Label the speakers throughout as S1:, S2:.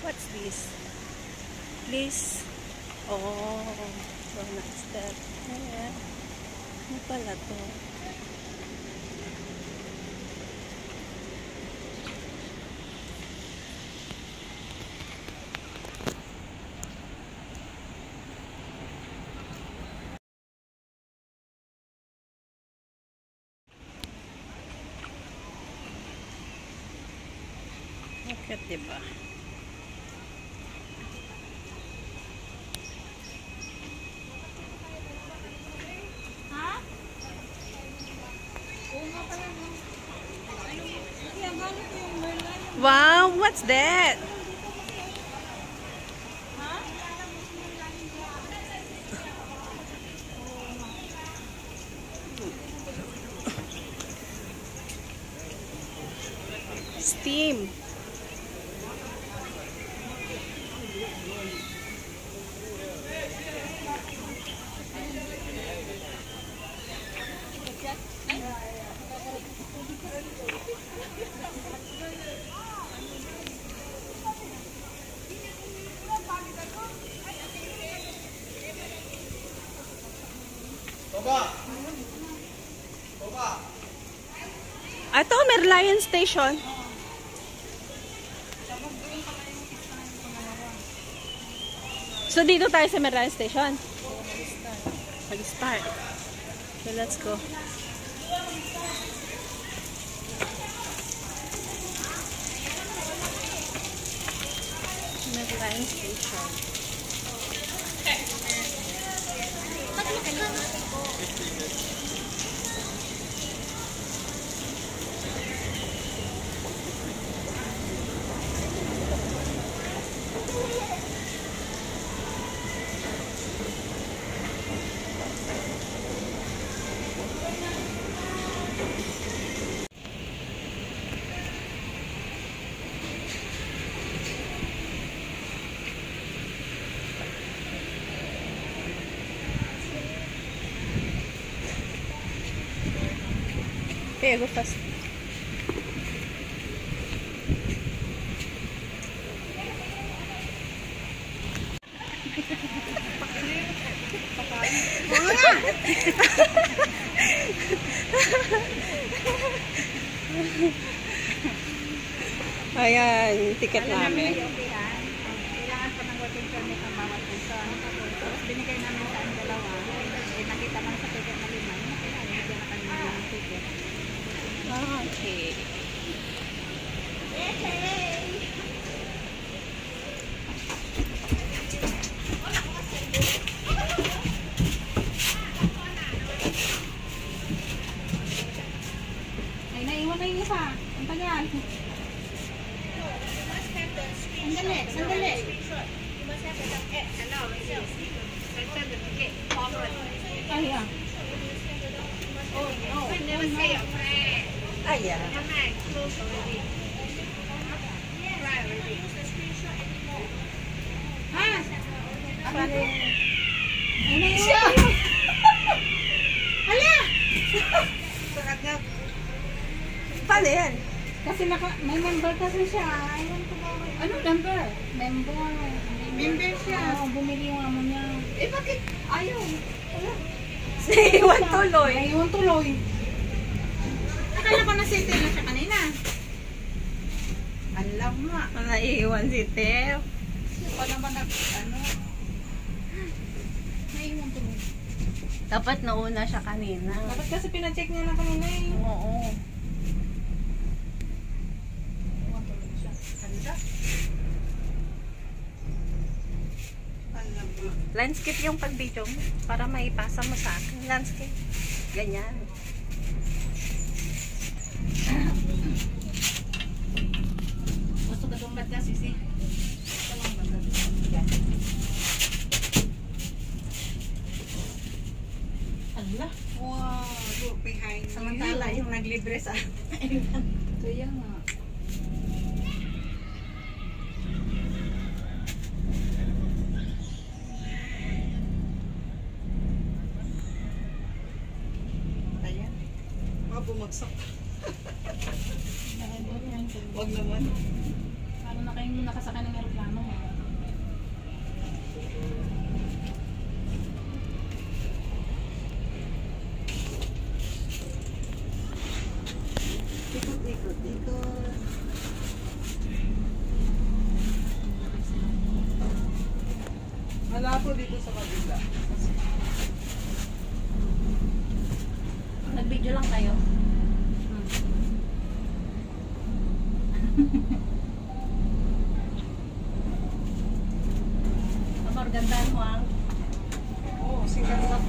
S1: What's this? Please. Oh, so nice that. Ayan. Ano pala to? Okay, diba? Wow, what's that? Steam. Ito, Merlion Station. So, dito tayo sa Merlion Station. Mag-start. So, let's go. Merlion Station. Okay, go fast. Ayan, ticket namin.
S2: Kailangan pa ng working permit ang bawat person. Tapos binigay namin sa ang dalawa. Nakita lang sa ticket na 5. Kaya binigyan na kami ng ticket.
S1: Okay.
S2: Ay, naiwan na yung isa. Ang tagal. Sandali, sandali. Ay, yeah. Oh, no.
S1: Ah, yeah.
S2: Ha?
S1: Paano?
S2: Ano siya? Hala!
S1: Paano yan?
S2: Kasi may member kasi siya. Ayun ko ba? Ano member? Member. Member siya. Oo, bumili yung amo niya. Eh, bakit? Ayaw. Wala.
S1: Iwan tuloy.
S2: Iwan tuloy. Akala ko na-settle na siya kanina. Alam mo.
S1: Naiiwan si Teo.
S2: Pa naman ano? Naiwan tuloy.
S1: Dapat nauna siya kanina.
S2: Dapat kasi pinacheck niya na kanina eh.
S1: Oo.
S2: Naiwan tuloy siya. Kanina? Alam mo.
S3: Landscape yung pag-video mo para maipasa mo sa akin. Landscape. Ganyan.
S2: Gusto ka tumbat ka, Sisi?
S3: Allah.
S2: Wow, look behind you.
S3: Samantala yung naglibre sa
S2: Kaya nga.
S3: Ayan. Mga bumagsak. Wag naman.
S2: Paano na kayong nakasakay ng aeroplano?
S3: Ikot, ikot, ikot. Wala po dito sa kabila.
S2: Nag-video lang tayo. Amor, gandaan mo ang.
S3: Oo, sikat lang.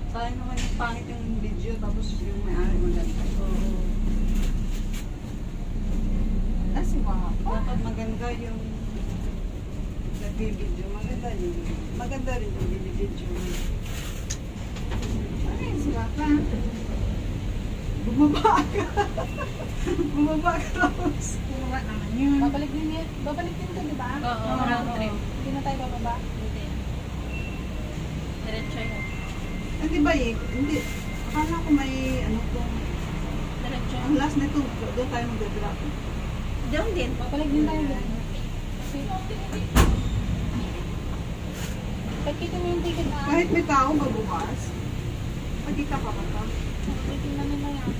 S3: Sayang naman yung pangit yung video tapos yung may-ari maganda. Kasi dapat maganda yung nagbibideo. Maganda rin yung binibideo.
S2: Ay, sila pa.
S3: Bumaba ka. Bumaba ka tapos.
S2: Bumaba naman yun. Babalik din to, di ba?
S1: Oo, round trip.
S2: Hindi na tayo bababa.
S1: Hindi. Diretso yun.
S3: Hindi ba eh? Hindi. Akala ko may ano to.
S1: Diretso.
S3: Ang last nito, doon tayo mag-drop.
S1: Diyan din.
S2: Babalik din tayo dyan. Pagkita mo yung ticket na.
S3: Kahit may tao magbukas, magkita ka pa ka.
S2: Titignan nila yan.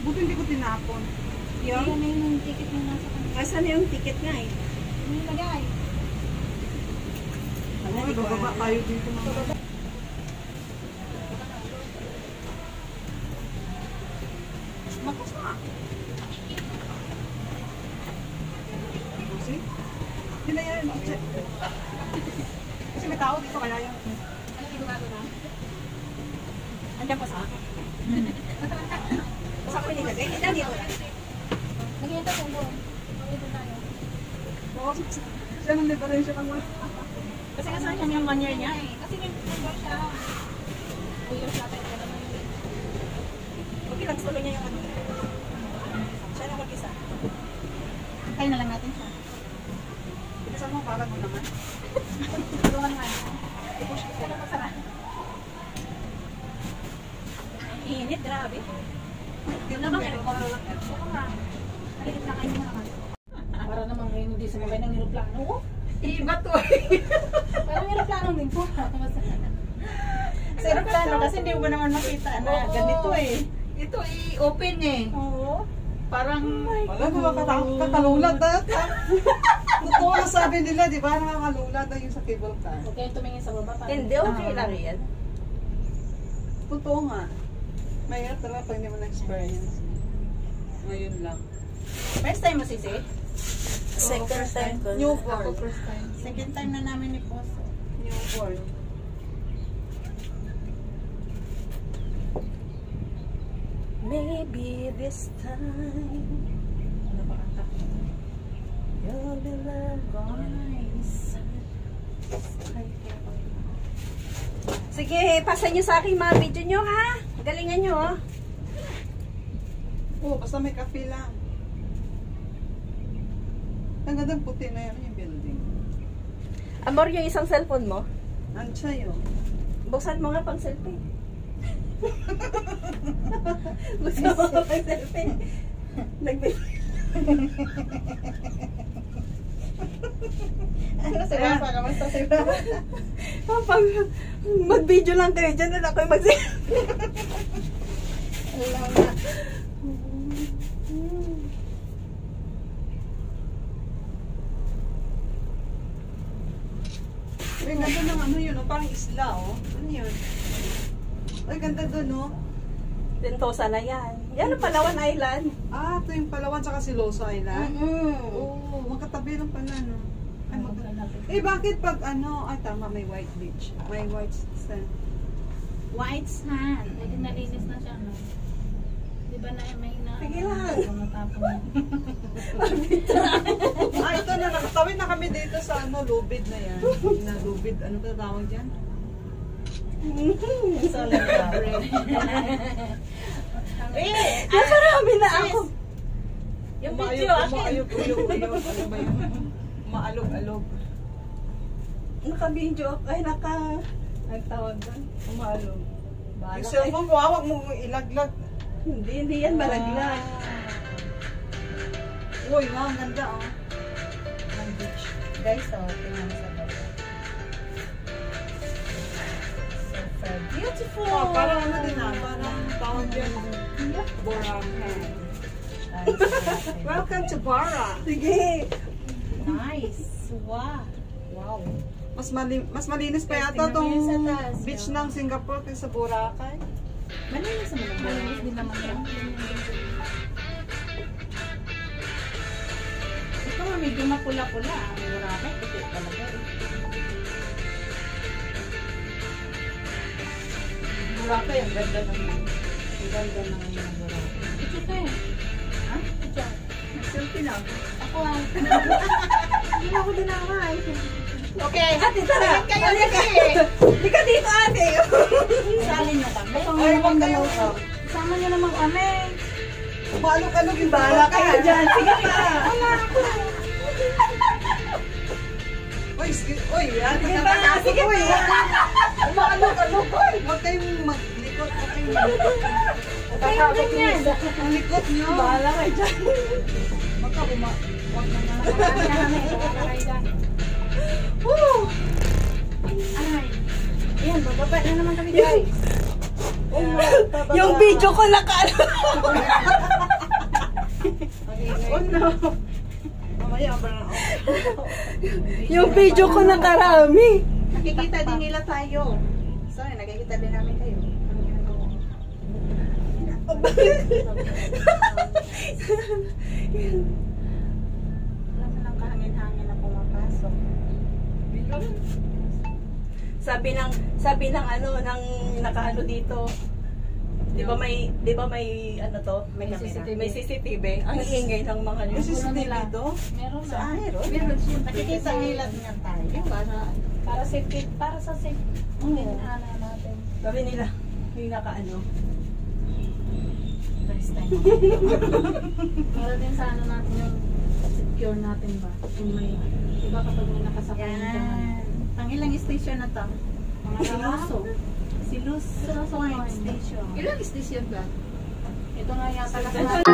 S3: Buti hindi ko tinapon.
S2: Yan na yung ticket na nasa kanila.
S3: Asan yung ticket nga eh?
S2: Ano yung lagay?
S3: Ay, bababa tayo dito mga. Makas nga. See? Hindi na yan. Kasi may tao dito kaya yung.
S2: Ano sigurado na?
S1: Andiyan pa sa akin.
S3: Sa ako nilagay. Hindi na dito.
S2: Lagyan tayo doon. Dito tayo.
S3: Oo. Siya nang differensya kang wala.
S1: Kasi kasama siya yung 1 year niya.
S2: Kasi nag-go siya. 2 years natin ka naman.
S3: Okay lang, solo niya yung ano. Siya na mag-isa.
S2: Kaya na lang natin siya.
S3: Isa mo, balag mo naman.
S2: Tulungan nga.
S3: I-push ko siya na masara.
S1: Init, grabe.
S3: Hindi na meron ko lang.
S2: Oo nga. Halika na kayo mo naman. Para naman ngayon hindi sumakay ng aeroplano. Oh,
S3: Iba to eh.
S2: parang aeroplano din po.
S3: Sa aeroplano kasi hindi mo naman makita na ganito eh. Ito i-open eh.
S2: Oo.
S3: Parang, wala na kakalulat na. Totoo na sabi nila, di ba? Nakakalulat na yung sa cable car.
S2: Huwag kayong tumingin sa baba.
S1: Hindi, okay lang yan.
S3: Totoo nga. Mahirap talaga pag hindi mo na-experience. Ngayon lang.
S1: First time mo, Sisi?
S3: Second time ko. Newborn.
S2: Ako first time.
S3: Second time na namin ni Poso. Newborn.
S1: Maybe this time
S3: Ano ba kanta?
S1: you'll be loved. Sige, pasa nyo sa akin mga video nyo ha. Galingan nyo oh.
S3: Oo, basta may kape lang. Ang gandang puti na yan yung building.
S1: Amor, yung isang cellphone mo.
S3: Ancha yun.
S1: Buksan mo nga pang selfie. Buksan mo nga pang selfie. Ano si Rafa? Kamusta si Rafa? Pag mag-video lang kayo dyan, na ako'y mag-selfie. Alam na.
S3: Ay, ganda ng ano yun, oh, parang isla, oh. Ano yun? Ay, ganda dun, oh.
S1: Sentosa na yan. Yan ang Palawan Island.
S3: Ah, ito yung Palawan tsaka Siloso Island.
S1: Mm-hmm.
S3: Oo, magkatabi lang pala, no? Ay, maganda. Eh, bakit pag ano, ay tama, may white beach. May white sand.
S2: White sand. Pwede nalinis na siya, no? Di ba na may na...
S1: Sige lang.
S2: Matapon.
S3: Ito na, nakatawid na kami dito sa ano, lubid na yan. Na lubid, ano ba tawag dyan?
S1: Solid nakarami na ako.
S2: Yung video, akin.
S3: Umayog, ano ba yun? Umaalog-alog.
S1: Naka-video ako. Ay, ang tawag doon. Umalog. Bahala
S3: Yung
S1: kayo.
S3: cellphone ko, hawak mo ilaglag.
S1: Hindi yan malaglag.
S3: Uy, wow, ang ganda oh. Ang beach.
S2: Guys, tingnan mo sa baba. So beautiful.
S3: Oh, parang ano din ah, parang tawag yan. Boracay. Welcome to Bora.
S1: Sige.
S2: Nice. Wow. Wow.
S3: Mas malinis pa yata
S2: Tingnan mo
S3: tong
S2: yun sa taas,
S3: beach
S2: oh.
S3: ng Singapore kaysa Boracay.
S2: Malinis naman ang malinis din naman yan. Ito nga medyo mapula-pula. Ang Boracay, puti talaga.
S3: Boracay, ang ganda naman.
S2: Ang ganda ng mga Boracay. Ito tayo. Ha? Ito.
S3: Selfie lang.
S2: Ako ay. Hindi mo ako dinaway.
S3: Okay,
S1: Ate, tara.
S3: kayo
S1: Hindi ka dito, ate.
S2: Sali niyo kami.
S3: Ay, wag kayo.
S2: Sama niyo naman kami.
S3: Umaalog-alog yung
S1: Bahala kayo dyan. Sige pa.
S3: Uy, uy, yan.
S1: Sige pa. Sige pa.
S3: Umaalog-alog. Uy, huwag kayong maglikot. Huwag kayong maglikot.
S2: Kakabot niyan.
S3: Ang likot nyo.
S1: Bahala kayo dyan.
S3: Huwag ka huwag na nga.
S2: Marami na kami. Wala kayo dyan.
S1: Woo!
S2: Ay. Ayan, bababa na naman kami guys.
S1: Yung video ko naka-ano.
S3: Oh no. Mamaya ba na?
S1: Yung video ko nakarami.
S2: Nakikita din nila tayo. Sorry, nakikita din namin kayo. Wala mo lang kahangin-hangin na pumapasok.
S1: Sabi ng ano ng nakaano dito. 'Di ba may ano to?
S2: May CCTV.
S1: May CCTV. Ang ingay ng mga
S3: May
S1: news.
S3: CCTV dito?
S2: Meron na.
S3: Sa Aero?
S2: Meron siya.
S3: Nakikita nila nga tayo.
S2: Para safety, para sa safety. Hinahanap natin.
S1: Sabi nila, yung nakaano.
S2: First time. Para din sa ano natin yung secure natin ba? Kung may, diba kapag may nakasakay na dyan.
S4: Ang ilang station na to?
S2: Mga Siluso.
S4: Siluso Point Station.
S2: Ilang station ba? Ito nga yata lahat.